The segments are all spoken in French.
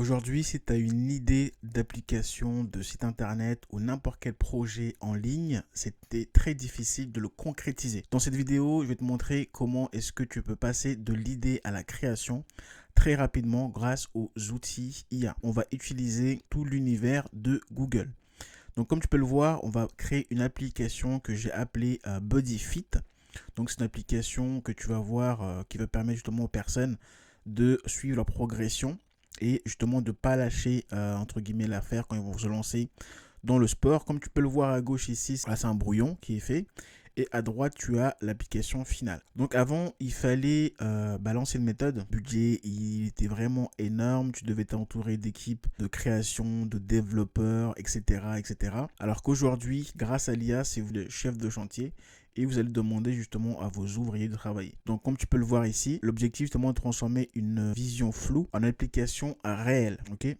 Aujourd'hui, si tu as une idée d'application, de site internet ou n'importe quel projet en ligne, c'était très difficile de le concrétiser. Dans cette vidéo, je vais te montrer comment est-ce que tu peux passer de l'idée à la création très rapidement grâce aux outils IA. On va utiliser tout l'univers de Google. Donc comme tu peux le voir, on va créer une application que j'ai appelée BuddyFit. Donc c'est une application que tu vas voir qui va permettre justement aux personnes de suivre leur progression et justement de ne pas lâcher entre guillemets l'affaire quand ils vont se lancer dans le sport. Comme tu peux le voir à gauche ici, là c'est un brouillon qui est fait. Et à droite, tu as l'application finale. Donc avant, il fallait balancer une méthode. Le budget, il était vraiment énorme. Tu devais t'entourer d'équipes de création, de développeurs, etc. etc. Alors qu'aujourd'hui, grâce à l'IA, c'est vous le chef de chantier et vous allez demander justement à vos ouvriers de travailler. Donc comme tu peux le voir ici, l'objectif est justement de transformer une vision floue en application réelle. Ok.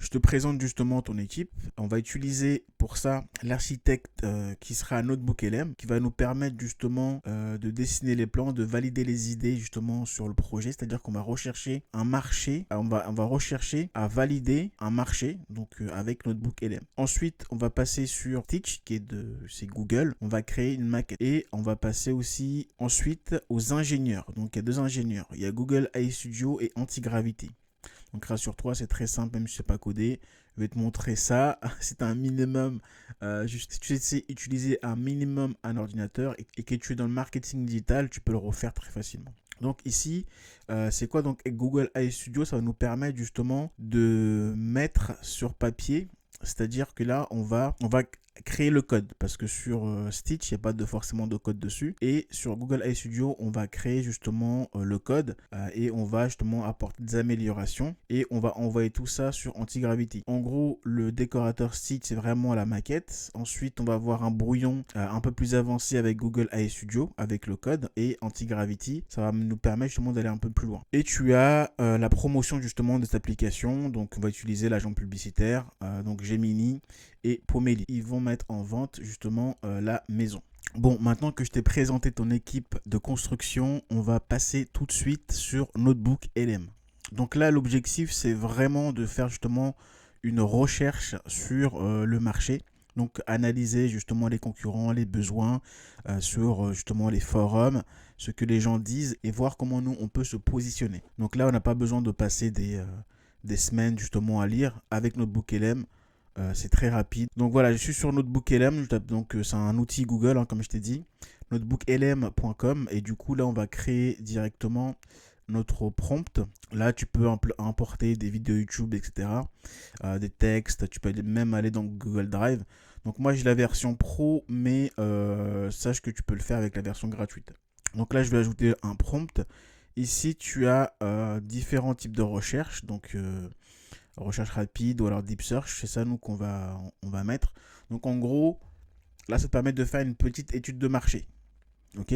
Je te présente justement ton équipe. On va utiliser pour ça l'architecte qui sera NotebookLM, qui va nous permettre justement de dessiner les plans, de valider les idées justement sur le projet. C'est-à-dire qu'on va rechercher un marché, on va rechercher à valider un marché donc avec NotebookLM. Ensuite, on va passer sur Stitch c'est Google. On va créer une maquette et on va passer aussi ensuite aux ingénieurs. Donc il y a deux ingénieurs. Il y a Google AI Studio et Antigravity. Donc rassure-toi, c'est très simple, même si je ne sais pas coder. Je vais te montrer ça. C'est un minimum, si tu sais utiliser un minimum un ordinateur et que tu es dans le marketing digital, tu peux le refaire très facilement. Donc ici, c'est quoi donc Google AI Studio? Ça va nous permettre justement de mettre sur papier, c'est-à-dire que là, on va créer le code parce que sur Stitch, il n'y a pas forcément de code dessus. Et sur Google AI Studio, on va créer justement le code et on va justement apporter des améliorations et on va envoyer tout ça sur Antigravity. En gros, le décorateur Stitch, c'est vraiment la maquette. Ensuite, on va avoir un brouillon un peu plus avancé avec Google AI Studio, avec le code et Antigravity. Ça va nous permettre justement d'aller un peu plus loin. Et tu as la promotion justement de cette application. Donc, on va utiliser l'agent publicitaire, donc Gemini et Pomeli. Ils vont mettre en vente justement la maison. Bon, maintenant que je t'ai présenté ton équipe de construction, on va passer tout de suite sur NotebookLM. Donc là, l'objectif, c'est vraiment de faire justement une recherche sur le marché. Donc analyser justement les concurrents, les besoins sur justement les forums, ce que les gens disent et voir comment nous, on peut se positionner. Donc là, on n'a pas besoin de passer des semaines justement à lire. Avec NotebookLM, c'est très rapide. Donc voilà, je suis sur NotebookLM. Donc c'est un outil Google, hein, comme je t'ai dit. Notebooklm.com. Et du coup, là, on va créer directement notre prompt. Là, tu peux importer des vidéos YouTube, etc. Des textes. Tu peux même aller dans Google Drive. Donc moi, j'ai la version pro, mais sache que tu peux le faire avec la version gratuite. Donc là, je vais ajouter un prompt. Ici, tu as différents types de recherches. Donc recherche rapide ou alors deep search, c'est ça nous qu'on va mettre. Donc en gros, là ça te permet de faire une petite étude de marché. Ok.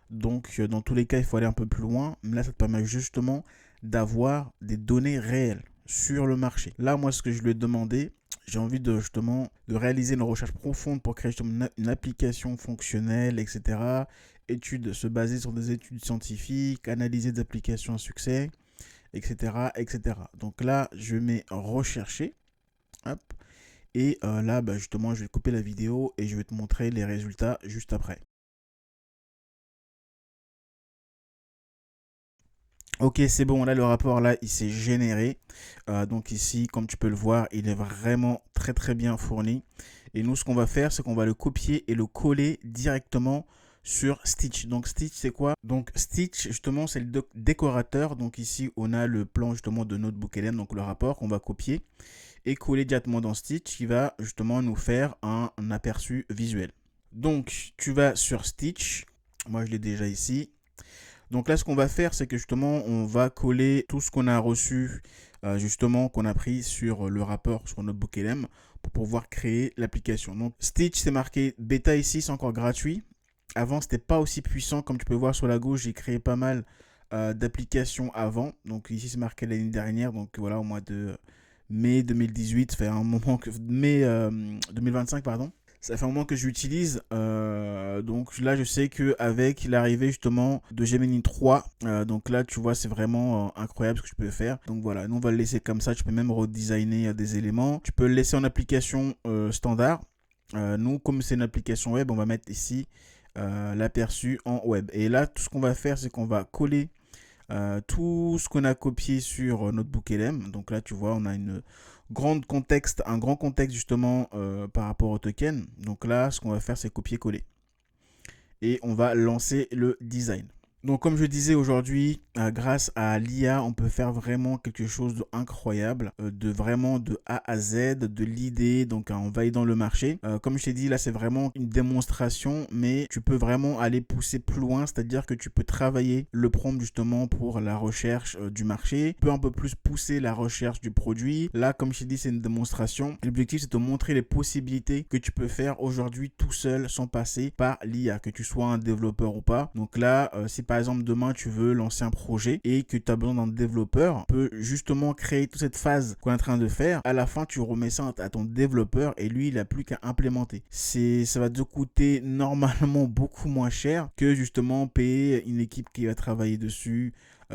Donc dans tous les cas, il faut aller un peu plus loin, mais là ça te permet justement d'avoir des données réelles sur le marché. Là, moi, ce que je lui ai demandé, j'ai envie de justement de réaliser une recherche profonde pour créer justement une application fonctionnelle, etc. Études, se baser sur des études scientifiques, analyser des applications à succès, etc., etc. Donc là, je mets rechercher. Hop. Et là, justement, je vais couper la vidéo et je vais te montrer les résultats juste après. Ok, c'est bon, là, le rapport, là, il s'est généré. Donc ici, comme tu peux le voir, il est vraiment très, très bien fourni. Et nous, ce qu'on va faire, c'est qu'on va le copier et le coller directement sur Stitch. Donc Stitch, c'est quoi? Donc Stitch, justement, c'est le décorateur. Donc ici, on a le plan justement de NotebookLM, donc le rapport qu'on va copier et coller directement dans Stitch qui va justement nous faire un aperçu visuel. Donc tu vas sur Stitch, moi je l'ai déjà ici. Donc là, ce qu'on va faire, c'est que justement, on va coller tout ce qu'on a reçu, justement, qu'on a pris sur le rapport sur NotebookLM pour pouvoir créer l'application. Donc Stitch, c'est marqué bêta ici, c'est encore gratuit. Avant, c'était pas aussi puissant. Comme tu peux voir sur la gauche, j'ai créé pas mal d'applications avant. Donc ici, c'est marqué l'année dernière. Donc voilà, au mois de mai 2018, ça fait un moment que mai 2025, pardon. Ça fait un moment que j'utilise. Donc là, je sais qu'avec l'arrivée justement de Gemini 3, donc là, tu vois, c'est vraiment incroyable ce que je peux faire. Donc voilà, nous, on va le laisser comme ça. Tu peux même redesigner des éléments. Tu peux le laisser en application standard. Nous, comme c'est une application web, on va mettre ici l'aperçu en web. Et là, tout ce qu'on va faire, c'est qu'on va coller tout ce qu'on a copié sur Notebook LM. Donc là, tu vois, on a un grand contexte justement par rapport au token. Donc là, ce qu'on va faire, c'est copier-coller. Et on va lancer le design. Donc comme je disais aujourd'hui, grâce à l'IA, on peut faire vraiment quelque chose d'incroyable, de vraiment de A à Z, de l'idée, donc en validant le marché. Comme je t'ai dit, là c'est vraiment une démonstration, mais tu peux vraiment aller pousser plus loin, c'est-à-dire que tu peux travailler le prompt justement pour la recherche du marché, tu peux un peu plus pousser la recherche du produit. Là, comme je t'ai dit, c'est une démonstration. L'objectif, c'est de te montrer les possibilités que tu peux faire aujourd'hui tout seul sans passer par l'IA, que tu sois un développeur ou pas. Donc là, si par exemple demain tu veux lancer un projet et que tu as besoin d'un développeur, tu peux justement créer toute cette phase qu'on est en train de faire. À la fin, tu remets ça à ton développeur et lui, il n'a plus qu'à implémenter. Ça va te coûter normalement beaucoup moins cher que justement payer une équipe qui va travailler dessus,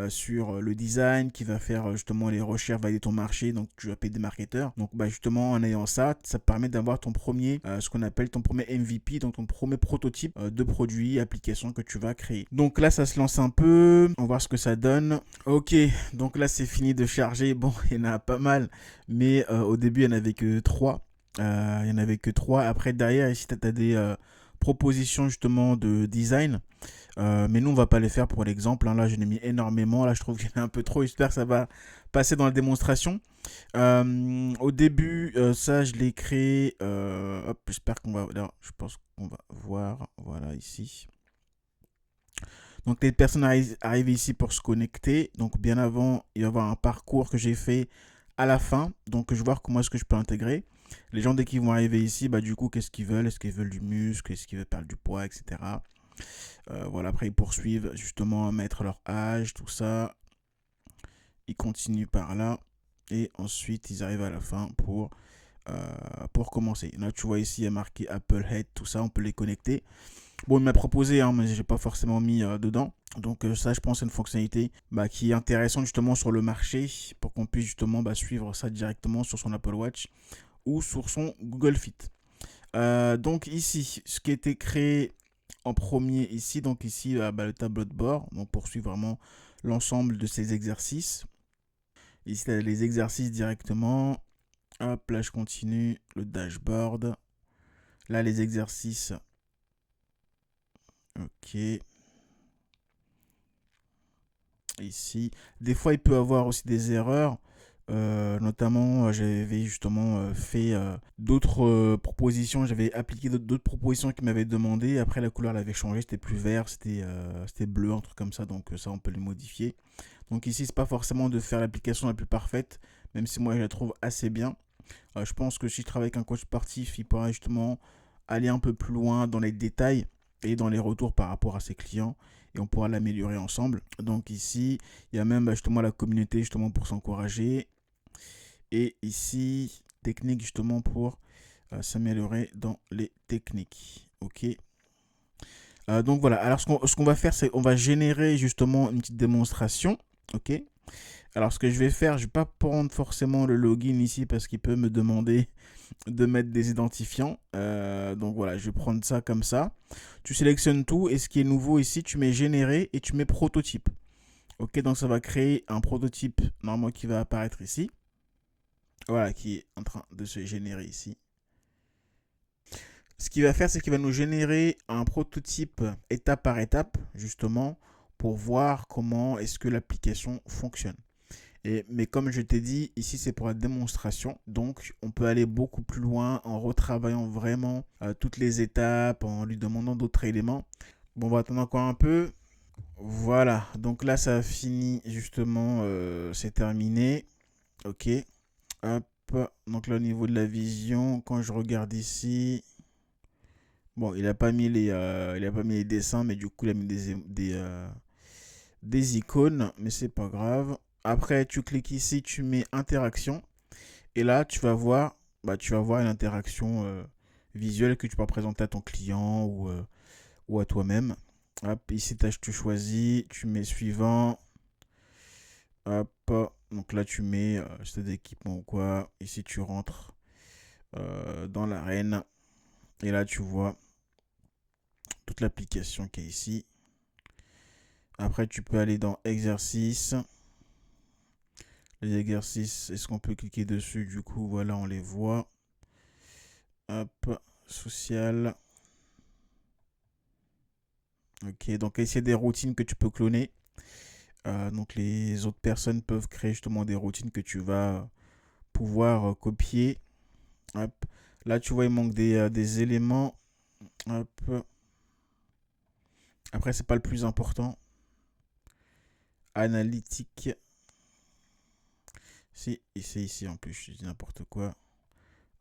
sur le design, qui va faire justement les recherches, valider ton marché, donc tu vas payer des marketeurs. Donc justement en ayant ça, ça permet d'avoir ton premier, ce qu'on appelle ton premier MVP, donc ton premier prototype de produit, application que tu vas créer. Donc là ça se lance un peu, on va voir ce que ça donne. Ok, donc là c'est fini de charger. Bon, il y en a pas mal, mais au début il n'y en avait que 3. Il n'y en avait que 3. Après derrière ici tu as des propositions justement de design. Mais nous, on va pas les faire pour l'exemple. Hein. Là, je l'ai mis énormément. Là, je trouve qu'il y en a un peu trop. J'espère que ça va passer dans la démonstration. Au début, ça, je l'ai créé. Hop, j'espère qu'on va. Là, je pense qu'on va voir. Voilà, ici. Donc, les personnes arrivent ici pour se connecter. Donc, bien avant, il va y avoir un parcours que j'ai fait à la fin. Donc, je vais voir comment est-ce que je peux intégrer. Les gens, dès qu'ils vont arriver ici, du coup, qu'est-ce qu'ils veulent? Est-ce qu'ils veulent du muscle? Est-ce qu'ils veulent perdre du poids, etc. Voilà, après ils poursuivent justement à mettre leur âge, tout ça. Ils continuent par là. Et ensuite, ils arrivent à la fin pour commencer. Là, tu vois ici, il y a marqué Apple Head, tout ça. On peut les connecter. Bon, il m'a proposé, hein, mais je n'ai pas forcément mis dedans. Donc ça, je pense, c'est une fonctionnalité qui est intéressante justement sur le marché pour qu'on puisse justement suivre ça directement sur son Apple Watch ou sur son Google Fit. Donc ici, ce qui a été créé en premier ici, donc ici le tableau de bord, donc pour suivre vraiment l'ensemble de ces exercices. Ici, tu as les exercices directement. Hop, là je continue, le dashboard. Là les exercices. Ok. Ici, des fois il peut y avoir aussi des erreurs. Notamment, j'avais justement fait d'autres propositions. J'avais appliqué d'autres propositions qui m'avaient demandé. Après, la couleur elle avait changé. C'était plus vert, c'était bleu, un truc comme ça. Donc ça, on peut le modifier. Donc ici, c'est pas forcément de faire l'application la plus parfaite, même si moi je la trouve assez bien. Je pense que si je travaille avec un coach sportif, il pourra justement aller un peu plus loin dans les détails et dans les retours par rapport à ses clients. Et on pourra l'améliorer ensemble. Donc ici, il y a même justement la communauté justement pour s'encourager. Et ici, technique justement pour s'améliorer dans les techniques. Ok. Donc voilà. Alors ce qu'on va faire, c'est on va générer justement une petite démonstration. Ok. Alors ce que je vais faire, je ne vais pas prendre forcément le login ici parce qu'il peut me demander de mettre des identifiants. Donc voilà, je vais prendre ça comme ça. Tu sélectionnes tout et ce qui est nouveau ici, tu mets générer et tu mets prototype. Ok, donc ça va créer un prototype normalement qui va apparaître ici. Voilà, qui est en train de se générer ici. Ce qu'il va faire, c'est qu'il va nous générer un prototype étape par étape, justement, pour voir comment est-ce que l'application fonctionne. Mais comme je t'ai dit, ici c'est pour la démonstration. Donc on peut aller beaucoup plus loin en retravaillant vraiment toutes les étapes, en lui demandant d'autres éléments. Bon, on va attendre encore un peu. Voilà, donc là ça a fini justement, c'est terminé. Ok, hop. Donc là au niveau de la vision, quand je regarde ici, bon il n'a pas mis les dessins, mais du coup il a mis des icônes, mais c'est pas grave. Après, tu cliques ici, tu mets interaction. Et là, tu vas voir une interaction visuel que tu peux présenter à ton client ou à toi-même. Hop, ici, tu choisis, tu mets suivant. Hop, donc là, tu mets stade d'équipement ou quoi. Ici, tu rentres dans l'arène. Et là, tu vois toute l'application qui est ici. Après, tu peux aller dans exercices. Les exercices, est-ce qu'on peut cliquer dessus? Du coup, voilà, on les voit. Hop, social. Ok, donc ici, il y a des routines que tu peux cloner. Donc, les autres personnes peuvent créer justement des routines que tu vas pouvoir copier. Hop. Là, tu vois, il manque des éléments. Hop. Après, c'est pas le plus important. Analytique. Si, c'est ici en plus, je dis n'importe quoi.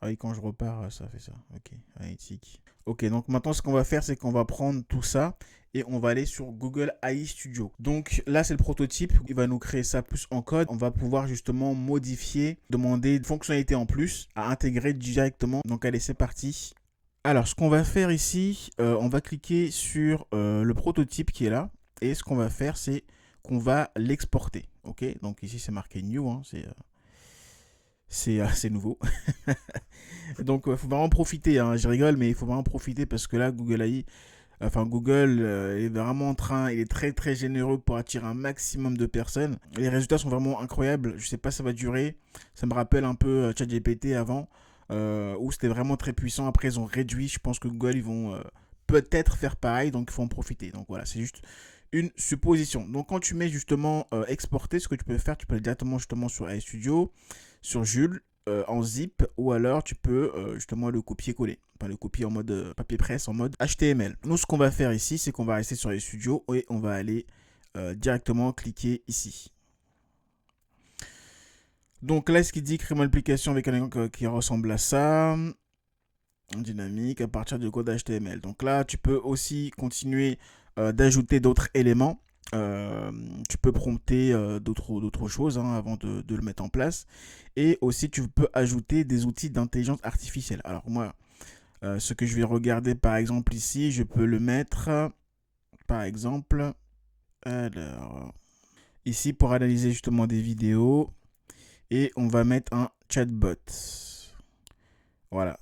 Ah oui, quand je repars, ça fait ça. Ok, analytique. Ok, donc maintenant, ce qu'on va faire, c'est qu'on va prendre tout ça et on va aller sur Google AI Studio. Donc là, c'est le prototype. Il va nous créer ça plus en code. On va pouvoir justement modifier, demander des fonctionnalités en plus à intégrer directement. Donc allez, c'est parti. Alors, ce qu'on va faire ici, on va cliquer sur le prototype qui est là. Et ce qu'on va faire, c'est qu'on va l'exporter. Ok, donc ici, c'est marqué New. Hein, c'est assez nouveau. Donc, il faut vraiment profiter. Hein, je rigole, mais il faut vraiment profiter parce que là, Google AI, Google est vraiment en train, il est très très généreux pour attirer un maximum de personnes. Les résultats sont vraiment incroyables. Je sais pas si ça va durer. Ça me rappelle un peu ChatGPT avant, où c'était vraiment très puissant. Après, ils ont réduit. Je pense que Google, ils vont peut-être faire pareil, donc il faut en profiter. Donc voilà, c'est juste une supposition. Donc quand tu mets justement exporter, ce que tu peux faire, tu peux aller directement justement sur AI Studio, sur Jules, en zip, ou alors tu peux justement le copier-coller. Enfin, le copier en mode papier presse, en mode HTML. Nous, ce qu'on va faire ici, c'est qu'on va rester sur les studios et on va aller directement cliquer ici. Donc là, ce qu'il dit, crée-moi l'application avec un icône qui ressemble à ça. Dynamique à partir du code HTML. Donc là, tu peux aussi continuer d'ajouter d'autres éléments. Tu peux prompter d'autres choses hein, avant de le mettre en place. Et aussi, tu peux ajouter des outils d'intelligence artificielle. Alors moi, ce que je vais regarder par exemple ici, je peux le mettre par exemple alors, ici pour analyser justement des vidéos et on va mettre un chatbot. Voilà.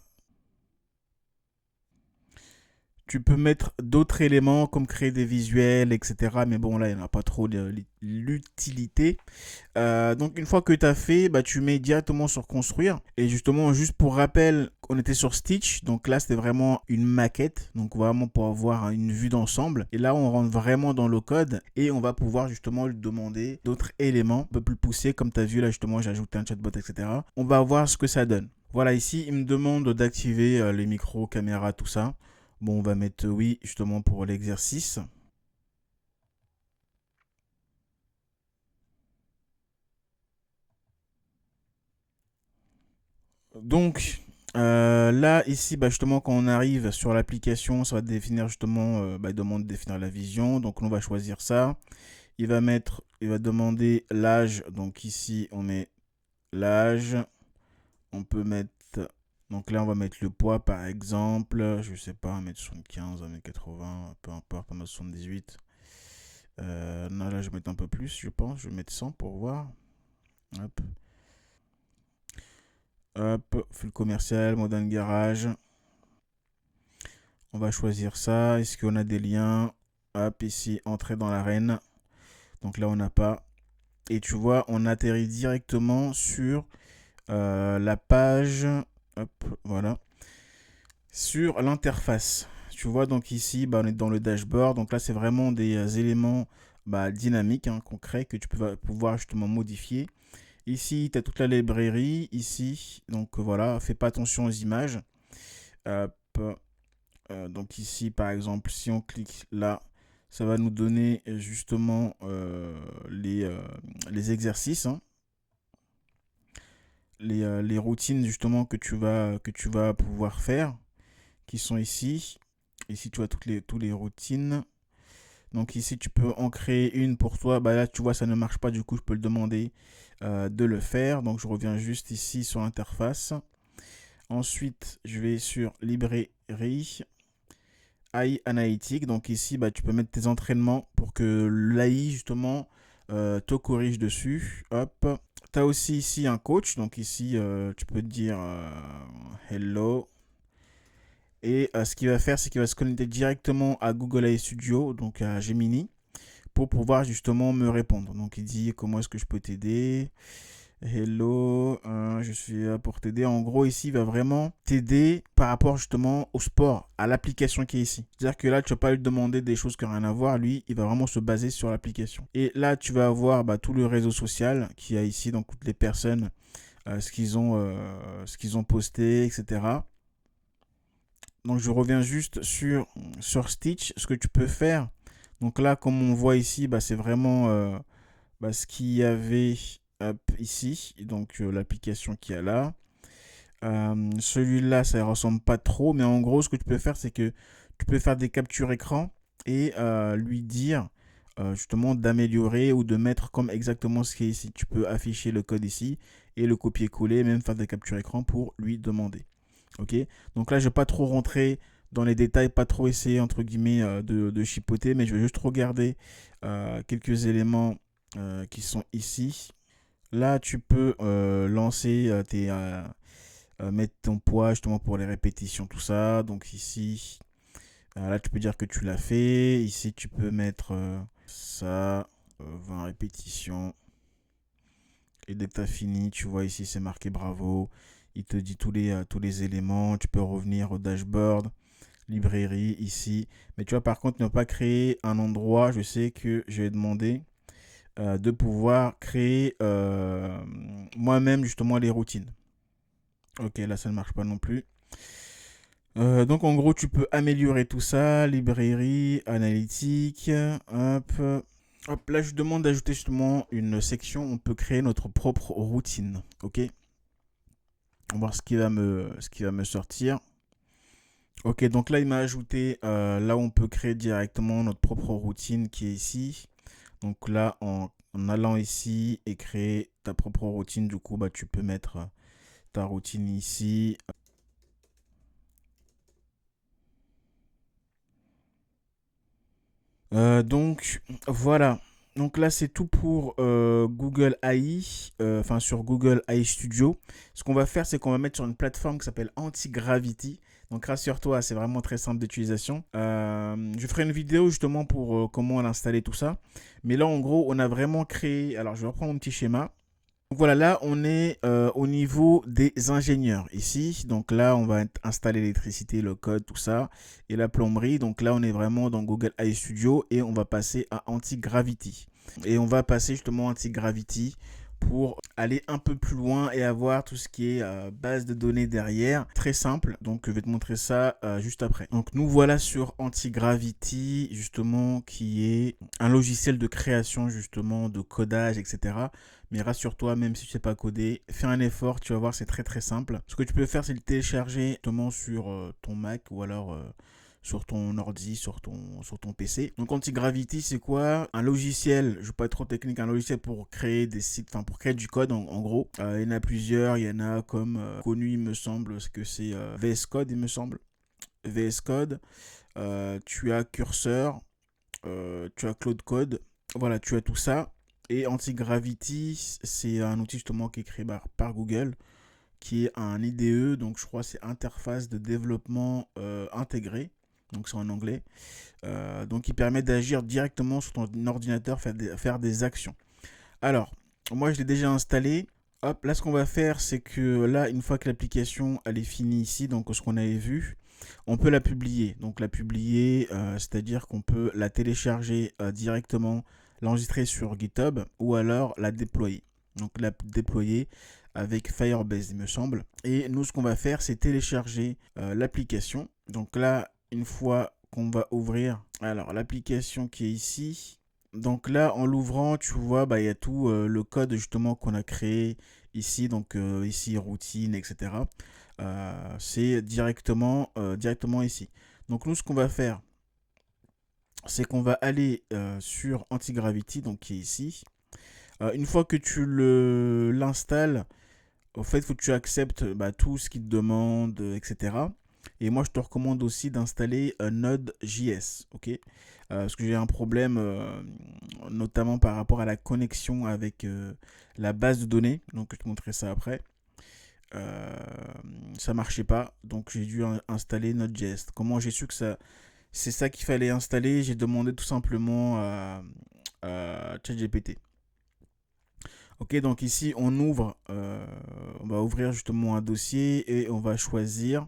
Tu peux mettre d'autres éléments comme créer des visuels, etc. Mais bon, là, il n'y en a pas trop l'utilité. Donc, une fois que tu as fait, bah, tu mets directement sur construire. Et justement, juste pour rappel, on était sur Stitch. Donc là, c'était vraiment une maquette. Donc, vraiment pour avoir une vue d'ensemble. Et là, on rentre vraiment dans le code. Et on va pouvoir justement lui demander d'autres éléments un peu plus poussés. Comme tu as vu, là, justement, j'ai ajouté un chatbot, etc. On va voir ce que ça donne. Voilà, ici, il me demande d'activer les micros, caméras, tout ça. Bon, on va mettre oui, justement, pour l'exercice. Donc, là, ici, bah, justement, quand on arrive sur l'application, ça va définir justement, il demande de définir la vision. Donc, on va choisir ça. Il va demander l'âge. Donc, ici, on met l'âge. On peut mettre, donc là, on va mettre le poids, par exemple. Je sais pas, 1m75, 1m80, peu importe, 1m78. Non, là, je vais mettre un peu plus, je pense. Je vais mettre 100 pour voir. Hop. Hop, full commercial, modern garage. On va choisir ça. Est-ce qu'on a des liens? Hop, ici, entrer dans l'arène. Donc là, on n'a pas. Et tu vois, on atterrit directement sur la page. Hop, voilà. Sur l'interface. Tu vois, donc ici, bah, on est dans le dashboard. Donc là, c'est vraiment des éléments dynamiques, hein, concrets que tu peux pouvoir justement modifier. Ici, tu as toute la librairie. Ici, donc voilà, fais pas attention aux images. Donc ici, par exemple, si on clique là, ça va nous donner justement les exercices, hein. Les routines justement que tu vas pouvoir faire, qui sont ici. Ici, tu vois toutes les routines. Donc ici, tu peux en créer une pour toi. Bah là, tu vois, ça ne marche pas. Du coup, je peux le demander de le faire. Donc, je reviens juste ici sur l'interface. Ensuite, je vais sur librairie AI analytique. Donc ici, tu peux mettre tes entraînements pour que l'AI justement te corrige dessus. Hop. Tu as aussi ici un coach. Donc ici, tu peux dire hello. Et ce qu'il va faire, c'est qu'il va se connecter directement à Google AI Studio, donc à Gemini, pour pouvoir justement me répondre. Donc il dit comment est-ce que je peux t'aider. Hello, je suis là pour t'aider. En gros, ici, il va vraiment t'aider par rapport justement au sport, à l'application qui est ici. C'est-à-dire que là, tu ne vas pas lui demander des choses qui n'ont rien à voir. Lui, il va vraiment se baser sur l'application. Et là, tu vas avoir tout le réseau social qu'il y a ici, donc toutes les personnes, ce qu'ils ont posté, etc. Donc, je reviens juste sur Stitch, ce que tu peux faire. Donc là, comme on voit ici, c'est vraiment ce qu'il y avait ici. Donc, l'application qu'il y a là. Celui-là, ça ne ressemble pas trop. Mais en gros, ce que tu peux faire, c'est que tu peux faire des captures écran et lui dire justement d'améliorer ou de mettre comme exactement ce qui est ici. Tu peux afficher le code ici et le copier-coller, même faire des captures écran pour lui demander. Ok, donc là je vais pas trop rentrer dans les détails, pas trop essayer entre guillemets de chipoter, mais je vais juste regarder quelques éléments qui sont ici. Là tu peux lancer mettre ton poids justement pour les répétitions, tout ça. Donc ici, là tu peux dire que tu l'as fait. Ici tu peux mettre ça, 20 répétitions. Et dès que tu as fini, tu vois ici c'est marqué bravo. Il te dit tous les éléments. Tu peux revenir au dashboard, librairie ici. Mais tu vois, par contre, ne pas créer un endroit. Je sais que je vais demander de pouvoir créer moi-même justement les routines. Ok, là ça ne marche pas non plus. Donc en gros, tu peux améliorer tout ça. Librairie, analytique. Hop. Hop, là je demande d'ajouter justement une section. On peut créer notre propre routine. Ok. On va voir ce qui va me sortir. Ok, donc là, il m'a ajouté là où on peut créer directement notre propre routine qui est ici. Donc là, en allant ici et créer ta propre routine, du coup, tu peux mettre ta routine ici. Donc voilà. Donc là, c'est tout pour Google AI, enfin sur Google AI Studio. Ce qu'on va faire, c'est qu'on va mettre sur une plateforme qui s'appelle Antigravity. Donc rassure-toi, c'est vraiment très simple d'utilisation. Je ferai une vidéo justement pour comment l'installer, tout ça. Mais là, en gros, on a vraiment créé... Alors, je vais reprendre mon petit schéma. Donc voilà, là, on est au niveau des ingénieurs ici. Donc là, on va installer l'électricité, le code, tout ça, et la plomberie. Donc là, on est vraiment dans Google AI Studio et on va passer à Antigravity. Et on va passer justement à Antigravity pour aller un peu plus loin et avoir tout ce qui est base de données derrière. Très simple, donc je vais te montrer ça juste après. Donc nous voilà sur Antigravity, justement, qui est un logiciel de création justement de codage, etc. Mais rassure-toi, même si tu ne sais pas coder, fais un effort, tu vas voir, c'est très très simple. Ce que tu peux faire, c'est le télécharger justement sur ton Mac ou alors sur ton ordi, sur ton PC. Donc Antigravity, c'est quoi? Un logiciel, je ne vais pas être trop technique, un logiciel pour créer des sites, enfin pour créer du code en gros. Il y en a plusieurs, il y en a comme connu, il me semble, que c'est VS Code, il me semble. VS Code, tu as Cursor, tu as Cloud Code, voilà, tu as tout ça. Et Antigravity, c'est un outil justement qui est créé par Google, qui est un IDE, donc je crois que c'est interface de développement intégré, donc c'est en anglais. Donc il permet d'agir directement sur ton ordinateur, faire des actions. Alors, moi je l'ai déjà installé. Hop, là ce qu'on va faire, c'est que là, une fois que l'application elle est finie ici, donc ce qu'on avait vu, on peut la publier. Donc la publier, c'est-à-dire qu'on peut la télécharger directement, l'enregistrer sur GitHub ou alors la déployer. Donc la déployer avec Firebase, il me semble. Et nous, ce qu'on va faire, c'est télécharger l'application. Donc là, une fois qu'on va ouvrir, alors l'application qui est ici. Donc là, en l'ouvrant, tu vois, il y a tout le code justement qu'on a créé ici. Donc ici, routine, etc. C'est directement ici. Donc nous, ce qu'on va faire, c'est qu'on va aller sur Antigravity, donc qui est ici. Une fois que tu l'installes, au fait, il faut que tu acceptes tout ce qu'il te demande, etc. Et moi, je te recommande aussi d'installer Node.js, ok? Parce que j'ai un problème, notamment par rapport à la connexion avec la base de données. Donc, je te montrerai ça après. Ça marchait pas, donc j'ai dû installer Node.js. Comment j'ai su que c'est ça qu'il fallait installer? J'ai demandé tout simplement à ChatGPT. Ok, donc ici on va ouvrir justement un dossier et on va choisir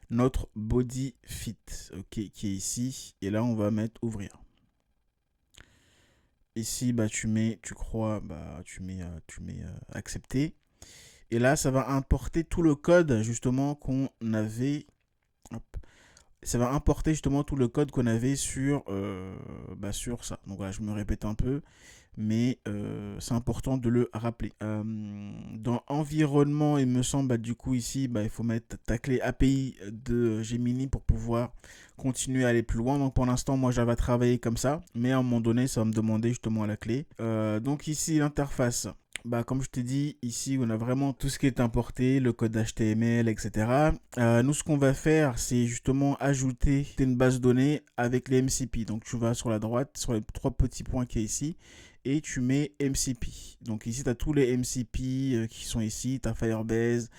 notre body fit, ok, qui est ici. Et là, on va mettre ouvrir. Ici, tu mets accepter. Et là, ça va importer tout le code justement qu'on avait. Hop. Ça va importer justement tout le code qu'on avait sur ça. Donc voilà, je me répète un peu, mais c'est important de le rappeler. Dans environnement, il me semble, du coup ici, il faut mettre ta clé API de Gemini pour pouvoir continuer à aller plus loin. Donc pour l'instant, moi, j'avais travaillé comme ça, mais à un moment donné, ça va me demander justement la clé. Donc ici, l'interface. Comme je t'ai dit, ici, on a vraiment tout ce qui est importé, le code HTML, etc. Nous, ce qu'on va faire, c'est justement ajouter une base de données avec les MCP. Donc, tu vas sur la droite, sur les 3 petits points qui est ici, et tu mets MCP. Donc, ici, tu as tous les MCP qui sont ici. Tu as Firebase,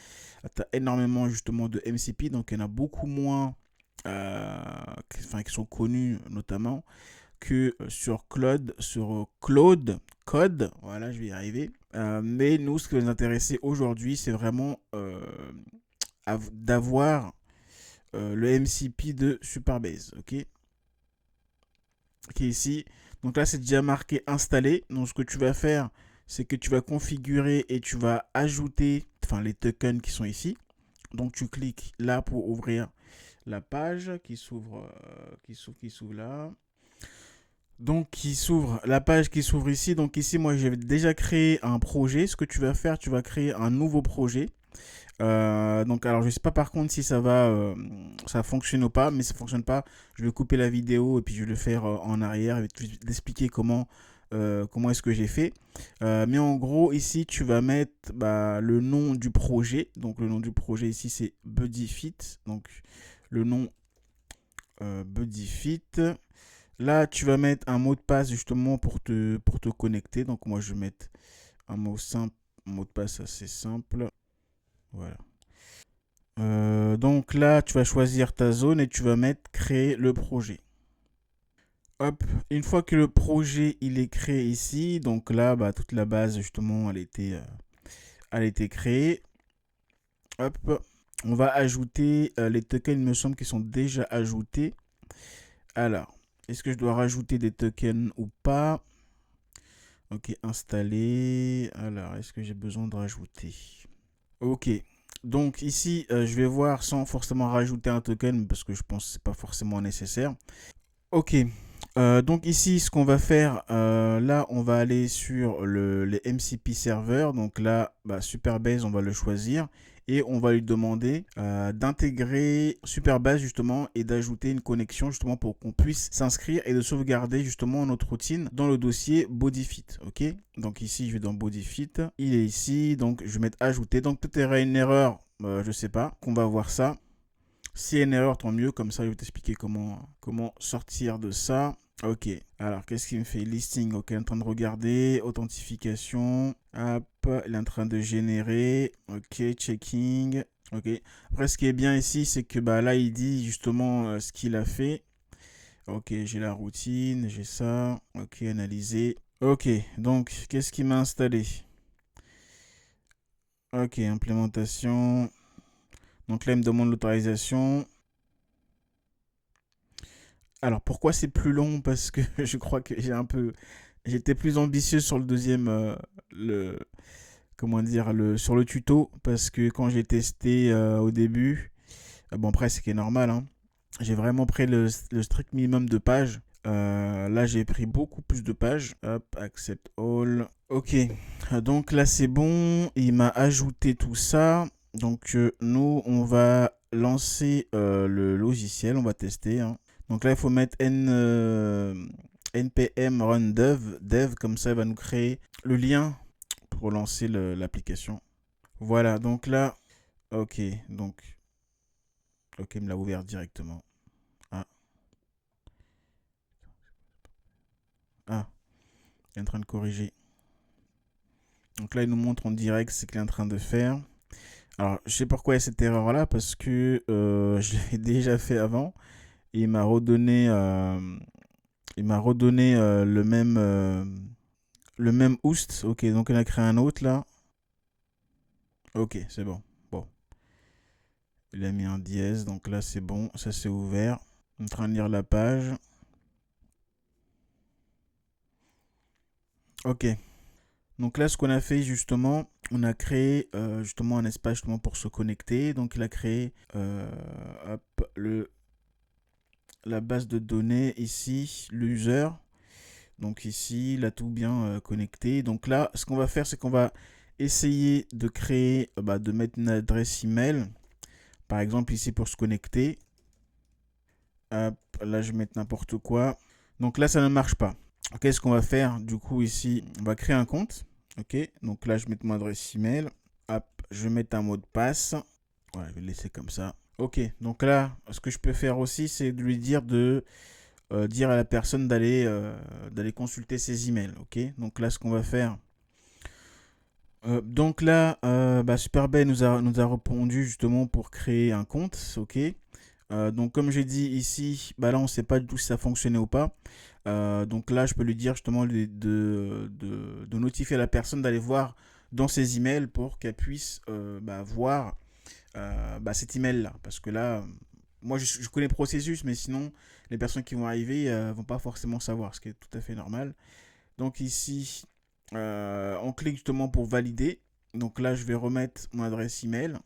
tu as énormément justement de MCP. Donc, il y en a beaucoup moins qui sont connus notamment que sur Claude Code. Voilà, je vais y arriver. Mais nous, ce qui va nous intéresser aujourd'hui, c'est vraiment d'avoir le MCP de Supabase, ok, qui est ici. Donc là, c'est déjà marqué installé. Donc ce que tu vas faire, c'est que tu vas configurer et tu vas ajouter les tokens qui sont ici. Donc tu cliques là pour ouvrir la page qui s'ouvre là. Donc la page qui s'ouvre ici. Donc ici, moi, j'ai déjà créé un projet. Ce que tu vas faire, tu vas créer un nouveau projet. Donc alors je sais pas par contre si ça fonctionne ou pas, mais si ça fonctionne pas, je vais couper la vidéo et puis je vais le faire en arrière et t'expliquer comment est-ce que j'ai fait. Mais en gros ici tu vas mettre le nom du projet. Donc le nom du projet ici c'est BuddyFit. Donc le nom BuddyFit. Là tu vas mettre un mot de passe justement pour te connecter. Donc moi je vais mettre un mot de passe assez simple. Voilà. Donc là, tu vas choisir ta zone et tu vas mettre créer le projet. Hop, une fois que le projet il est créé ici, donc là, toute la base justement, elle était créée. Hop, on va ajouter les tokens, il me semble qu'ils sont déjà ajoutés. Alors, est-ce que je dois rajouter des tokens ou pas? Ok, installer. Alors, est-ce que j'ai besoin de rajouter? Ok, donc ici, je vais voir sans forcément rajouter un token parce que je pense que ce n'est pas forcément nécessaire. Ok, donc ici, ce qu'on va faire, là, on va aller sur les MCP serveurs. Donc là, Supabase, on va le choisir et on va lui demander d'intégrer Supabase justement et d'ajouter une connexion justement pour qu'on puisse s'inscrire et de sauvegarder justement notre routine dans le dossier BodyFit. Ok, donc ici, je vais dans BodyFit. Il est ici, donc je vais mettre ajouter. Donc peut-être il y aura une erreur, je sais pas, qu'on va voir ça. S'il y a une erreur, tant mieux. Comme ça, je vais t'expliquer comment sortir de ça. Ok. Alors, qu'est-ce qu'il me fait? Listing. Ok, il est en train de regarder. Authentification. Hop, il est en train de générer. Ok, checking. Ok. Après, ce qui est bien ici, c'est que là, il dit justement ce qu'il a fait. Ok, j'ai la routine, j'ai ça. Ok, analyser. Ok, donc, qu'est-ce qu'il m'a installé? Ok, implémentation. Donc là, il me demande l'autorisation. Alors pourquoi c'est plus long? Parce que je crois que j'étais plus ambitieux sur le deuxième, sur le tuto, parce que quand j'ai testé au début, bon après c'est qui est normal, hein, j'ai vraiment pris le strict minimum de pages. Là j'ai pris beaucoup plus de pages. Hop, accept all. Ok, donc là c'est bon, il m'a ajouté tout ça. Donc nous on va lancer le logiciel, on va tester, hein. Donc là, il faut mettre npm run dev, comme ça, il va nous créer le lien pour lancer l'application. Voilà, donc là, ok, donc, ok, il me l'a ouvert directement. Ah, ah, il est en train de corriger. Donc là, il nous montre en direct ce qu'il est en train de faire. Alors, je sais pourquoi il y a cette erreur-là, parce que je l'ai déjà fait avant. Et il m'a redonné le même host. Ok, donc il a créé un autre là. Ok, c'est bon. Bon, il a mis un dièse, donc là c'est bon, ça c'est ouvert. On est en train de lire la page. Ok, donc là ce qu'on a fait justement, on a créé justement un espace justement pour se connecter. Donc il a créé hop, la base de données ici, l'user. Donc ici, il a tout bien connecté. Donc là, ce qu'on va faire, c'est qu'on va essayer de créer, de mettre une adresse email. Par exemple, ici pour se connecter. Hop, là, je vais mettre n'importe quoi. Donc là, ça ne marche pas. Ok, ce qu'on va faire, du coup, ici, on va créer un compte. Ok, donc là, je vais mettre mon adresse email. Hop, je vais mettre un mot de passe. Voilà, je vais le laisser comme ça. Ok, donc là, ce que je peux faire aussi, c'est de lui dire de dire à la personne d'aller consulter ses emails. Ok, donc là, ce qu'on va faire. Donc là, Superbet nous a répondu justement pour créer un compte. Ok. Donc comme j'ai dit ici, là on ne sait pas du tout si ça fonctionnait ou pas. Donc là, je peux lui dire justement de notifier à la personne d'aller voir dans ses emails pour qu'elle puisse voir cet email-là. Parce que là, moi, je connais le processus, mais sinon, les personnes qui vont arriver vont pas forcément savoir, ce qui est tout à fait normal. Donc ici, on clique justement pour valider. Donc là, je vais remettre mon adresse email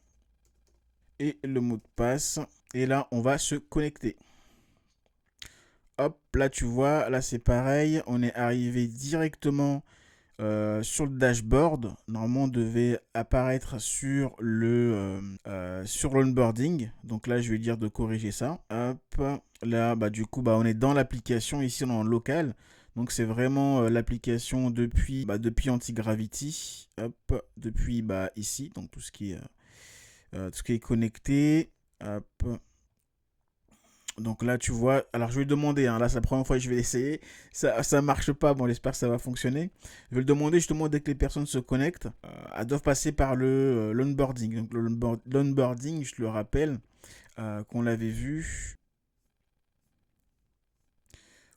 et le mot de passe. Et là, on va se connecter. Hop, là, tu vois, là, c'est pareil. On est arrivé directement sur le dashboard. Normalement, on devait apparaître sur l'onboarding. Donc là, je vais dire de corriger ça. Hop, là, du coup, on est dans l'application. Ici, on est en local. Donc c'est vraiment l'application depuis Antigravity. Hop, depuis ici. Donc tout ce qui est connecté. Hop. Donc là, tu vois, alors je vais lui demander, hein, là c'est la première fois que je vais l'essayer, ça marche pas, bon j'espère que ça va fonctionner. Je vais le demander justement dès que les personnes se connectent, elles doivent passer par l'onboarding. Donc l'onboarding, je le rappelle, qu'on l'avait vu.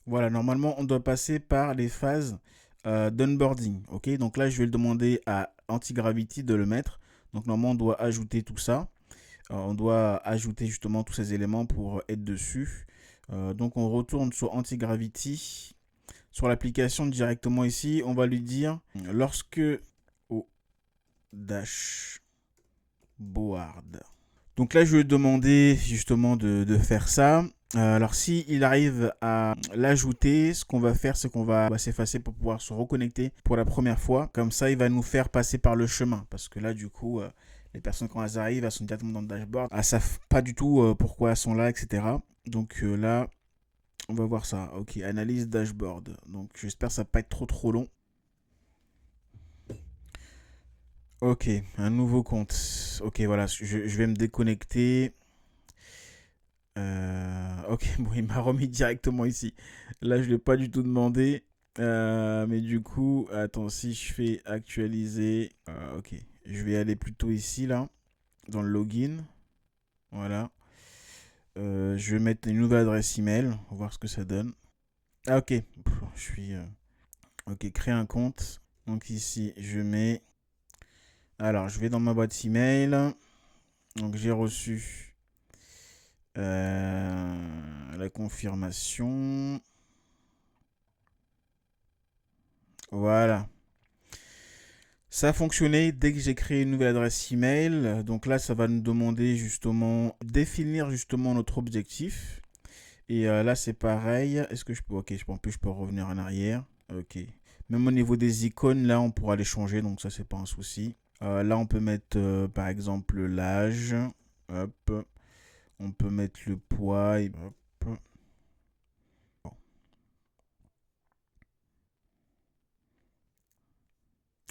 Voilà, normalement on doit passer par les phases d'onboarding. Ok, donc là je vais le demander à Antigravity de le mettre. Donc normalement on doit ajouter tout ça. On doit ajouter justement tous ces éléments pour être dessus. Donc on retourne sur Antigravity. Sur l'application directement ici, on va lui dire lorsque au dashboard. Donc là, je vais lui demander justement de faire ça. Alors si il arrive à l'ajouter, ce qu'on va faire, c'est qu'on va s'effacer pour pouvoir se reconnecter pour la première fois. Comme ça, il va nous faire passer par le chemin. Parce que là, du coup, les personnes quand elles arrivent, elles sont directement dans le dashboard. Elles ne savent pas du tout pourquoi elles sont là, etc. Donc là, on va voir ça. Ok, analyse dashboard. Donc j'espère que ça va pas être trop long. Ok, un nouveau compte. Ok, voilà, je vais me déconnecter. Ok, bon, il m'a remis directement ici. Là, je ne l'ai pas du tout demandé. Mais du coup, attends, si je fais actualiser. Ok, je vais aller plutôt ici, là, dans le login. Voilà. Je vais mettre une nouvelle adresse email. On va voir ce que ça donne. Ah, ok. Je suis. Ok, créer un compte. Donc ici, je mets. Alors, je vais dans ma boîte email. Donc, j'ai reçu la confirmation. Voilà. Ça a fonctionné dès que j'ai créé une nouvelle adresse email. Donc là, ça va nous demander justement définir justement notre objectif. Et là, c'est pareil. Est-ce que je peux... Ok, en plus, je peux revenir en arrière. Ok. Même au niveau des icônes, là, on pourra les changer. Donc ça, c'est pas un souci. Là, on peut mettre, par exemple, l'âge. Hop. On peut mettre le poids. Et... Hop. Bon.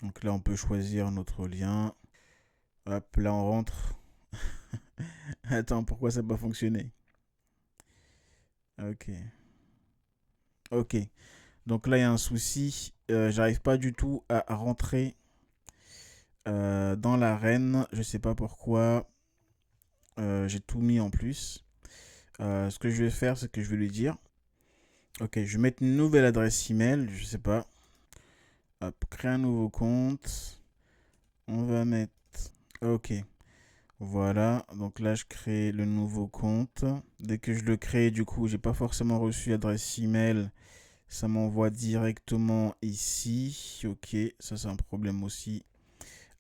Donc là, on peut choisir notre lien. Hop, là on rentre. Attends, pourquoi ça n'a pas fonctionné? Ok. Ok. Donc là, il y a un souci. J'arrive pas du tout à rentrer dans l'arène. Je sais pas pourquoi. J'ai tout mis en plus. Ce que je vais faire, c'est que je vais lui dire. Ok, je vais mettre une nouvelle adresse email. Je sais pas. Hop, créer un nouveau compte. On va mettre. Ok. Voilà. Donc là, je crée le nouveau compte. Dès que je le crée, du coup, j'ai pas forcément reçu l'adresse email. Ça m'envoie directement ici. Ok, ça c'est un problème aussi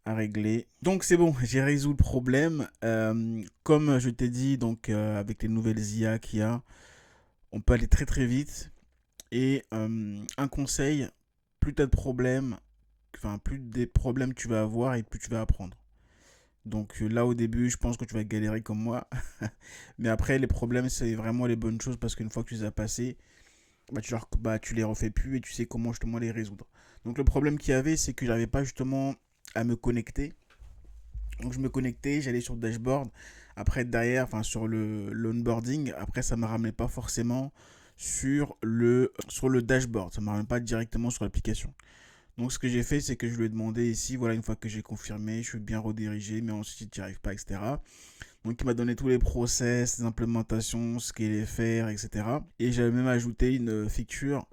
à régler. Donc c'est bon, j'ai résolu le problème. Comme je t'ai dit, donc avec les nouvelles IA qu'il y a, on peut aller très très vite. Et un conseil, plus tu as de problèmes, enfin plus des problèmes tu vas avoir et plus tu vas apprendre. Donc là au début, je pense que tu vas galérer comme moi. Mais après, les problèmes, c'est vraiment les bonnes choses parce qu'une fois que tu les as passés, tu les refais plus et tu sais comment justement les résoudre. Donc le problème qu'il y avait, c'est que j'arrivais pas justement à me connecter. Donc je me connectais, j'allais sur le dashboard. Après derrière, enfin sur l'onboarding, après ça ne me ramenait pas forcément sur le dashboard. Ça ne me ramène pas directement sur l'application. Donc ce que j'ai fait, c'est que je lui ai demandé ici, voilà, une fois que j'ai confirmé, je suis bien redirigé, mais ensuite j'y arrive pas, etc. Donc il m'a donné tous les process, les implémentations, ce qu'il allait faire, etc. Et j'avais même ajouté une feature,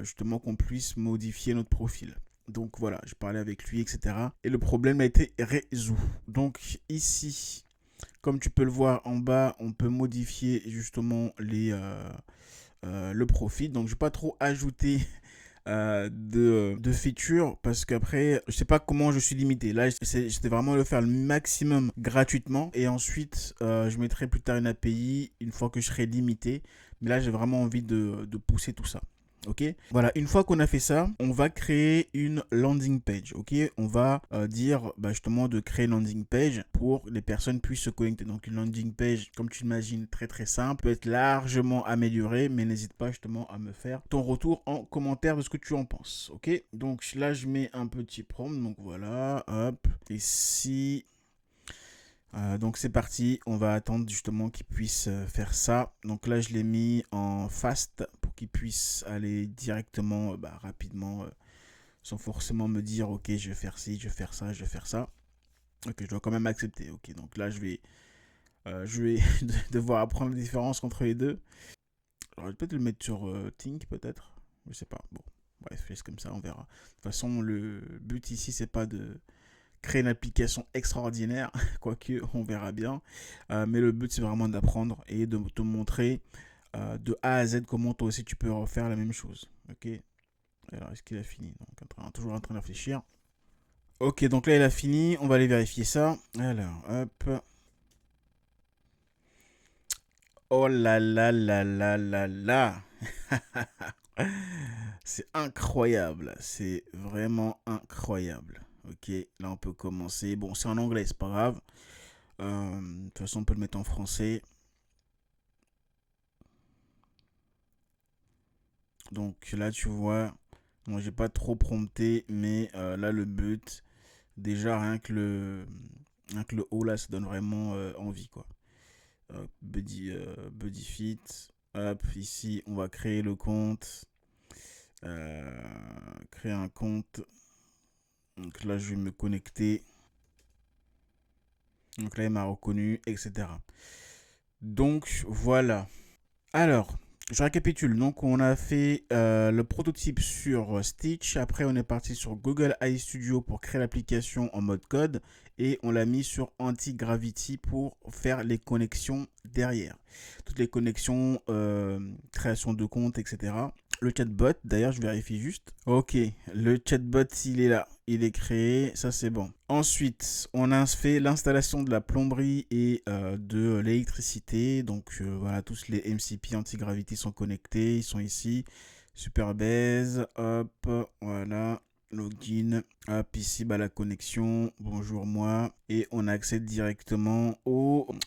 justement qu'on puisse modifier notre profil. Donc voilà, je parlais avec lui, etc. Et le problème a été résolu. Donc ici, comme tu peux le voir en bas, on peut modifier justement le profil. Donc je ne vais pas trop ajouter de features parce qu'après je sais pas comment je suis limité. Là j'étais vraiment le faire le maximum gratuitement et ensuite je mettrai plus tard une API une fois que je serai limité, mais là j'ai vraiment envie de pousser tout ça. Ok, voilà, une fois qu'on a fait ça, on va créer une landing page. Ok, on va dire justement de créer une landing page pour que les personnes puissent se connecter. Donc une landing page, comme tu l'imagines, très très simple, peut être largement améliorée, mais n'hésite pas justement à me faire ton retour en commentaire de ce que tu en penses. Ok, donc là je mets un petit prompt, donc voilà, hop, ici. Donc c'est parti, on va attendre justement qu'il puisse faire ça. Donc là je l'ai mis en fast pour qu'il puisse aller directement, rapidement, sans forcément me dire ok je vais faire ci, je vais faire ça, je vais faire ça. Ok, je dois quand même accepter. Ok, donc là je vais devoir apprendre la différence entre les deux. J'aurais peut-être le mettre sur Think peut-être, je sais pas. Bon, bref, c'est comme ça, on verra. De toute façon le but ici c'est pas de créer une application extraordinaire, quoique on verra bien. Mais le but, c'est vraiment d'apprendre et de te montrer de A à Z comment toi aussi tu peux refaire la même chose. Ok. Alors, est-ce qu'il a fini? Donc, toujours en train de réfléchir. Ok, donc là, il a fini. On va aller vérifier ça. Alors, hop. Oh là là là là là là. C'est incroyable. C'est vraiment incroyable. Ok, là, on peut commencer. Bon, c'est en anglais, c'est pas grave. De toute façon, on peut le mettre en français. Donc là, tu vois, moi, j'ai pas trop prompté, mais là, le but, déjà, rien que le haut, là, ça donne vraiment envie, quoi. Buddy Fit. Hop, ici, on va créer le compte. Créer un compte. Donc là, je vais me connecter. Donc là, il m'a reconnu, etc. Donc, voilà. Alors, je récapitule. Donc, on a fait le prototype sur Stitch. Après, on est parti sur Google AI Studio pour créer l'application en mode code. Et on l'a mis sur Anti-Gravity pour faire les connexions derrière. Toutes les connexions, création de compte, etc. Le chatbot, d'ailleurs, je vérifie juste. Ok, le chatbot, il est là. Il est créé, ça c'est bon. Ensuite, on a fait l'installation de la plomberie et de l'électricité. Donc voilà, tous les MCP anti-gravity sont connectés. Ils sont ici. Super baise, hop, voilà. login, hop, ici la connexion, bonjour moi, et on accède directement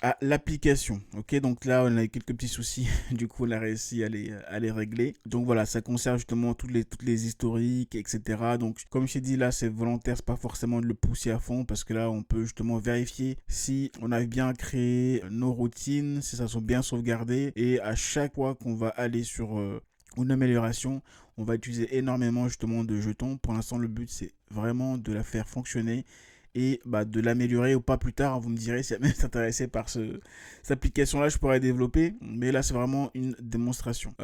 à l'application. Ok, donc là on a eu quelques petits soucis, du coup on a réussi à les régler. Donc voilà, ça concerne justement toutes les historiques, etc. Donc comme je t'ai dit, là c'est volontaire, c'est pas forcément de le pousser à fond, parce que là on peut justement vérifier si on a bien créé nos routines, si ça sont bien sauvegardées, et à chaque fois qu'on va aller sur une amélioration, on va utiliser énormément justement de jetons. Pour l'instant, le but c'est vraiment de la faire fonctionner et de l'améliorer ou pas plus tard. Vous me direz si vous êtes intéressé par cette application là, je pourrais développer, mais là c'est vraiment une démonstration.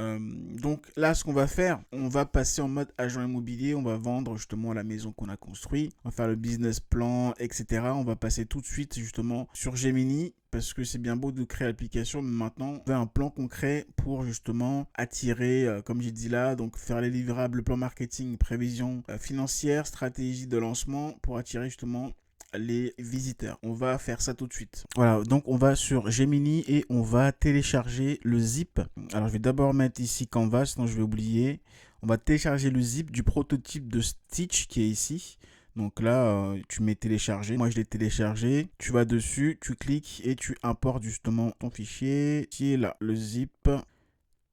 Donc là, ce qu'on va faire, on va passer en mode agent immobilier, on va vendre justement la maison qu'on a construite, on va faire le business plan, etc. On va passer tout de suite justement sur Gemini, parce que c'est bien beau de créer l'application, mais maintenant on veut un plan concret pour justement attirer, comme j'ai dit là, donc faire les livrables, plan marketing, prévision financière, stratégie de lancement pour attirer justement les visiteurs. On va faire ça tout de suite. Voilà, donc on va sur Gemini et on va télécharger le zip. Alors je vais d'abord mettre ici Canva, sinon je vais oublier. On va télécharger le zip du prototype de Stitch qui est ici. Donc là, tu mets télécharger. Moi, je l'ai téléchargé. Tu vas dessus, tu cliques et tu importes justement ton fichier qui est là, le zip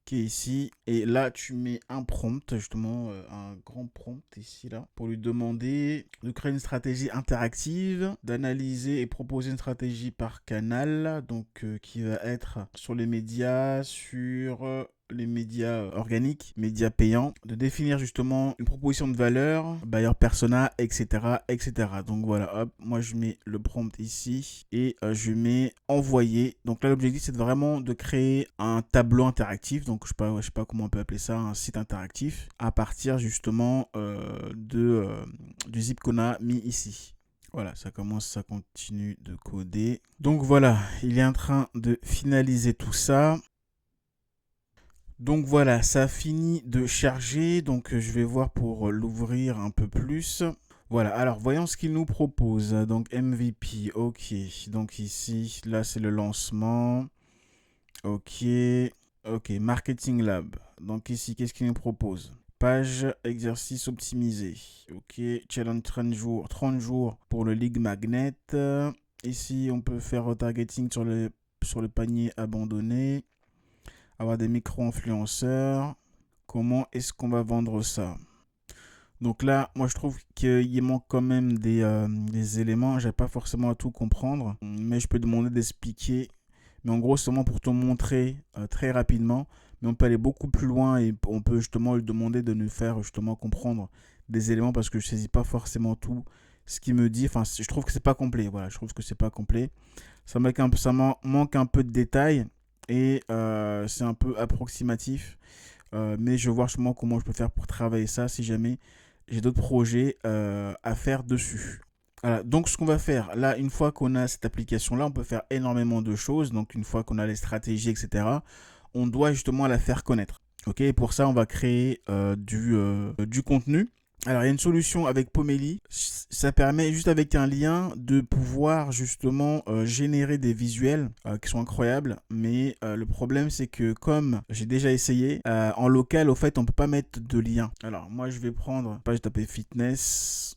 qui est ici. Et là, tu mets un prompt, justement, un grand prompt ici, là, pour lui demander de créer une stratégie interactive, d'analyser et proposer une stratégie par canal, donc qui va être sur les médias, sur les médias organiques, médias payants, de définir justement une proposition de valeur, buyer persona, etc., etc. Donc voilà, hop, moi je mets le prompt ici et je mets envoyer. Donc là, l'objectif c'est vraiment de créer un tableau interactif. Donc je sais pas comment on peut appeler ça, un site interactif à partir justement du zip qu'on a mis ici. Voilà, ça commence, ça continue de coder. Donc voilà, il est en train de finaliser tout ça. Donc voilà, ça a fini de charger, donc je vais voir pour l'ouvrir un peu plus. Voilà, alors voyons ce qu'il nous propose. Donc MVP, ok. Donc ici, là c'est le lancement. Ok, ok, Marketing Lab. Donc ici, qu'est-ce qu'il nous propose? Page exercice optimisé. Ok, challenge 30 jours pour le League Magnet. Ici, on peut faire retargeting sur le panier abandonné. Avoir des micro-influenceurs. Comment est-ce qu'on va vendre ça? Donc là, moi je trouve qu'il manque quand même des éléments. J'ai pas forcément à tout comprendre, mais je peux demander d'expliquer. Mais en gros, c'est seulement pour te montrer très rapidement. Mais on peut aller beaucoup plus loin et on peut justement lui demander de nous faire justement comprendre des éléments parce que je saisis pas forcément tout ce qu'il me dit. Enfin, je trouve que c'est pas complet. Voilà, je trouve que c'est pas complet. Ça manque un peu de détails et c'est un peu approximatif. Mais je vois justement comment je peux faire pour travailler ça si jamais j'ai d'autres projets à faire dessus. Voilà, donc ce qu'on va faire, là, une fois qu'on a cette application-là, on peut faire énormément de choses. Donc une fois qu'on a les stratégies, etc., on doit justement la faire connaître. Ok, et pour ça, on va créer du contenu. Alors, il y a une solution avec Pomeli. Ça permet juste avec un lien de pouvoir justement générer des visuels qui sont incroyables. Mais le problème, c'est que comme j'ai déjà essayé, en local, au fait, on ne peut pas mettre de lien. Alors, moi, je vais prendre, pas, je vais taper fitness.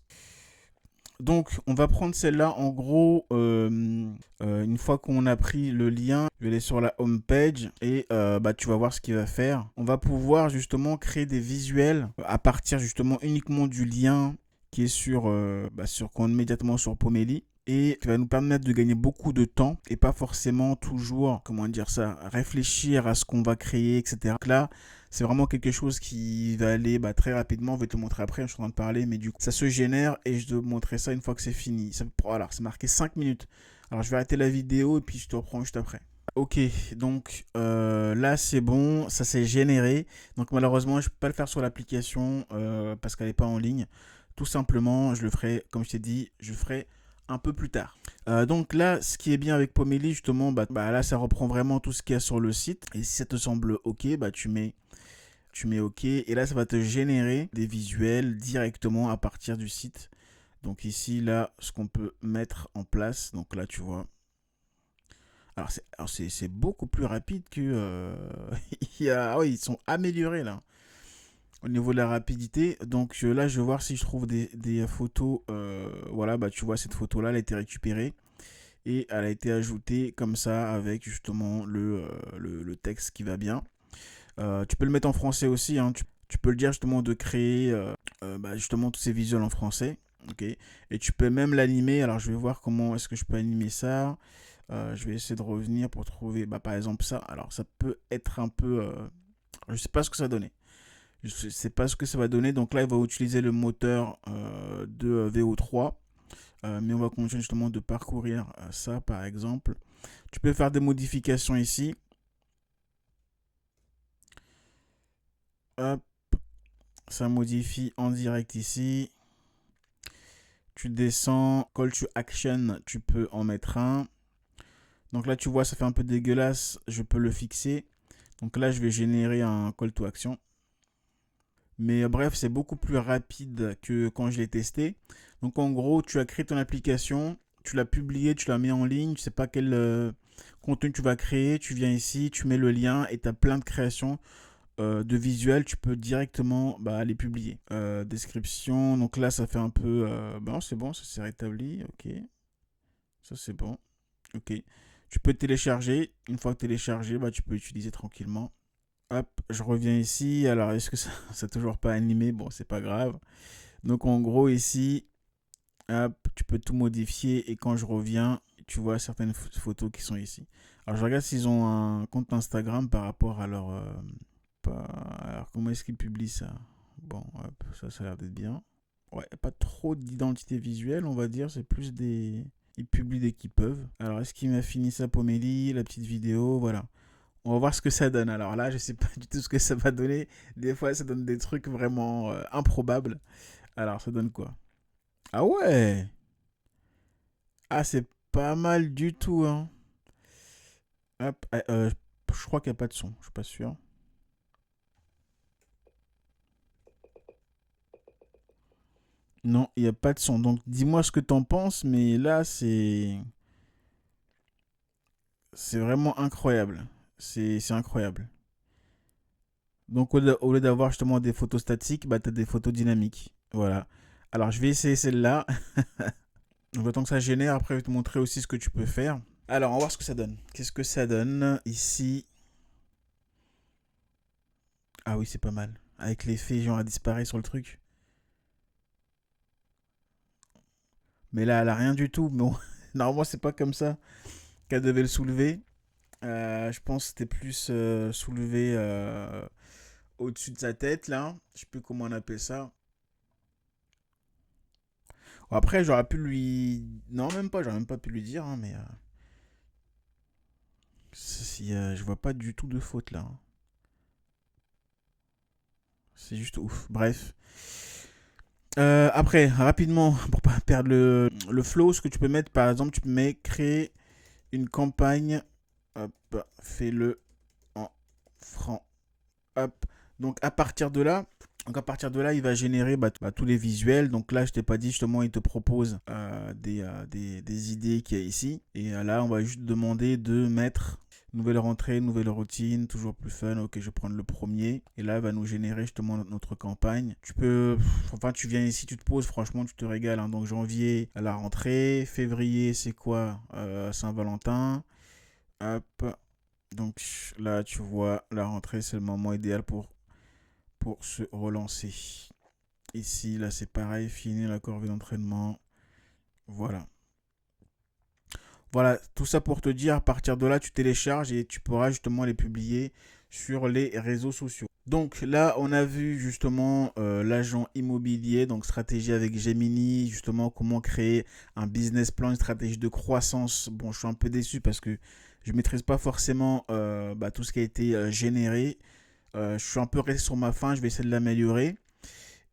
Donc, on va prendre celle-là. En gros, une fois qu'on a pris le lien, je vais aller sur la home page et tu vas voir ce qu'il va faire. On va pouvoir justement créer des visuels à partir justement uniquement du lien qui est qu'on met immédiatement sur Pomeli et qui va nous permettre de gagner beaucoup de temps et pas forcément toujours, comment dire ça, réfléchir à ce qu'on va créer, etc. Donc là, c'est vraiment quelque chose qui va aller très rapidement. Je vais te le montrer après, je suis en train de parler, mais du coup, ça se génère et je dois te montrer ça une fois que c'est fini. Voilà, c'est marqué 5 minutes. Alors, je vais arrêter la vidéo et puis je te reprends juste après. Ok, donc là c'est bon, ça s'est généré. Donc malheureusement, je ne peux pas le faire sur l'application parce qu'elle n'est pas en ligne. Tout simplement, je le ferai, comme je t'ai dit, je le ferai un peu plus tard. Donc là, ce qui est bien avec Pomeli, justement, là ça reprend vraiment tout ce qu'il y a sur le site. Et si ça te semble ok, tu mets OK et là ça va te générer des visuels directement à partir du site. Donc ici là ce qu'on peut mettre en place, donc là tu vois. Alors c'est beaucoup plus rapide que ils sont améliorés là. au niveau de la rapidité. Donc là, je vais voir si je trouve des photos. Voilà, bah tu vois, cette photo-là, elle a été récupérée et elle a été ajoutée comme ça avec justement le texte qui va bien. Tu peux le mettre en français aussi, hein. Tu peux le dire justement de créer bah, justement tous ces visuels en français. Ok. Et tu peux même l'animer. Alors je vais voir comment est-ce que je peux animer ça. Je vais essayer de revenir pour trouver bah, par exemple ça. Alors ça peut être un peu... je sais pas ce que ça va donner. Je sais pas ce que ça va donner. Donc là, il va utiliser le moteur de VO3. Mais on va continuer justement de parcourir ça par exemple. Tu peux faire des modifications ici. Hop, ça modifie en direct ici. Tu descends, call to action, tu peux en mettre un. Donc là, tu vois, ça fait un peu dégueulasse. Je peux le fixer. Donc là, je vais générer un call to action. Mais bref, c'est beaucoup plus rapide que quand je l'ai testé. Donc en gros, tu as créé ton application, tu l'as publiée, tu l'as mis en ligne, tu sais pas quel contenu tu vas créer, tu viens ici, tu mets le lien et tu as plein de créations de visuels, tu peux directement bah, les publier. Description, donc là ça fait un peu... bon, c'est bon, ça s'est rétabli, ok. Ça c'est bon, ok. Tu peux télécharger, une fois téléchargé, bah, tu peux utiliser tranquillement. Hop, je reviens ici. Alors, est-ce que ça n'a toujours pas animé? Bon, c'est pas grave. Donc, en gros, ici, hop, tu peux tout modifier. Et quand je reviens, tu vois certaines photos qui sont ici. Alors, je regarde s'ils ont un compte Instagram par rapport à leur... alors, comment est-ce qu'ils publient ça? Bon, hop, ça a l'air d'être bien. Ouais, pas trop d'identité visuelle, on va dire. C'est plus des... Ils publient dès qu'ils peuvent. Alors, est-ce qu'il m'a fini ça, Pomélie? La petite vidéo, voilà. On va voir ce que ça donne. Alors là, je sais pas du tout ce que ça va donner. Des fois, ça donne des trucs vraiment improbables. Alors, ça donne quoi? Ah ouais! Ah, c'est pas mal du tout, hein. Hop, je crois qu'il n'y a pas de son. Je suis pas sûr. Non, il n'y a pas de son. Donc, dis-moi ce que t'en penses. Mais là, c'est vraiment incroyable. C'est incroyable. Donc, au lieu d'avoir justement des photos statiques, bah, tu as des photos dynamiques. Voilà. Alors, je vais essayer celle-là. Donc, le temps que ça génère, après, je vais te montrer aussi ce que tu peux faire. Alors, on va voir ce que ça donne. Qu'est-ce que ça donne ici? Ah oui, c'est pas mal. Avec l'effet, genre, à disparaître sur le truc. Mais là, elle a rien du tout. Bon, normalement, c'est pas comme ça qu'elle devait le soulever. Je pense que c'était plus soulevé au-dessus de sa tête, là. Je sais plus comment on appelle ça. Bon, après, j'aurais pu lui... Non, même pas. J'aurais même pas pu lui dire, hein, mais... je vois pas du tout de faute, là, hein. C'est juste ouf. Bref. Après, rapidement, pour pas perdre le flow, ce que tu peux mettre, par exemple, tu peux mettre créer une campagne. Hop, fais-le en franc. Hop. Donc à partir de là, il va générer tous les visuels. Donc là, je t'ai pas dit justement, il te propose des idées qu'il y a ici. Et là, on va juste demander de mettre nouvelle rentrée, nouvelle routine, toujours plus fun. Ok, je vais prendre le premier. Et là, il va nous générer justement notre campagne. Enfin, tu viens ici, tu te poses, franchement, tu te régales, hein. Donc janvier, à la rentrée. Février, c'est quoi? Saint-Valentin. Hop. Donc là, tu vois, la rentrée, c'est le moment idéal pour se relancer. Ici, là, c'est pareil, fini la corvée d'entraînement. Voilà. Voilà, tout ça pour te dire, à partir de là, tu télécharges et tu pourras justement les publier sur les réseaux sociaux. Donc là, on a vu justement l'agent immobilier, donc stratégie avec Gemini, justement comment créer un business plan, une stratégie de croissance. Bon, je suis un peu déçu parce que je ne maîtrise pas forcément tout ce qui a été généré. Je suis un peu resté sur ma faim, je vais essayer de l'améliorer.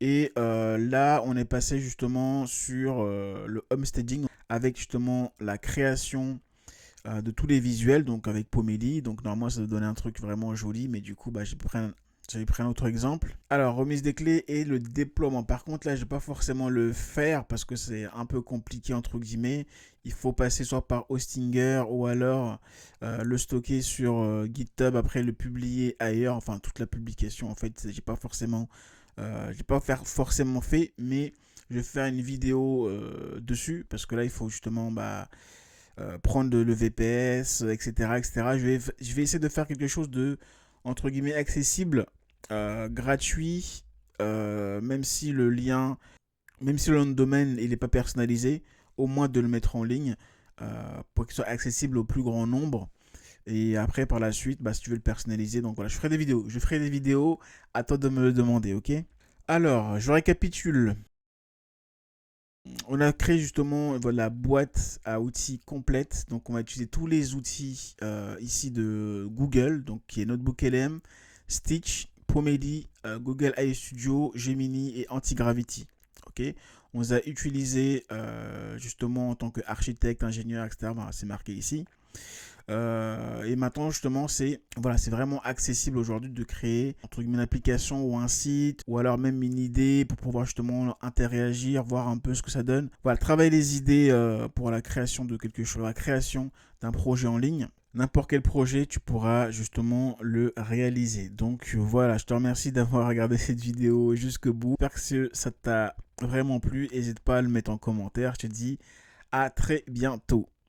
Et là, on est passé justement sur le homesteading avec justement la création de tous les visuels, donc avec Pomeli. Donc normalement, ça doit donner un truc vraiment joli, mais du coup, j'ai pris un autre exemple. Alors, remise des clés et le déploiement. Par contre, là, je ne vais pas forcément le faire parce que c'est un peu compliqué, entre guillemets. Il faut passer soit par Hostinger ou alors le stocker sur GitHub, après le publier ailleurs. Enfin, toute la publication, en fait, j'ai pas forcément Je vais pas faire forcément fait, mais je vais faire une vidéo dessus parce que là il faut justement prendre le VPS, etc., etc. Je vais essayer de faire quelque chose de entre guillemets accessible, gratuit, même si le lien, même si le nom de domaine il n'est pas personnalisé, au moins de le mettre en ligne pour qu'il soit accessible au plus grand nombre. Et après, par la suite, si tu veux le personnaliser, donc voilà, je ferai des vidéos. Je ferai des vidéos, à toi de me le demander, ok? Alors, je récapitule. On a créé justement la boîte à outils complète. Donc, on va utiliser tous les outils ici de Google, donc qui est Notebook LM, Stitch, Promedy, Google AI Studio, Gemini et Antigravity. Ok? On les a utilisés justement en tant qu'architecte, ingénieur, etc. Voilà, c'est marqué ici. Et maintenant justement c'est vraiment accessible aujourd'hui de créer entre guillemets une application ou un site ou alors même une idée pour pouvoir justement interagir, voir un peu ce que ça donne. Voilà, travailler les idées pour la création de quelque chose, la création d'un projet en ligne. N'importe quel projet, tu pourras justement le réaliser. Donc voilà, je te remercie d'avoir regardé cette vidéo jusqu'au bout. J'espère que ça t'a vraiment plu. N'hésite pas à le mettre en commentaire. Je te dis à très bientôt.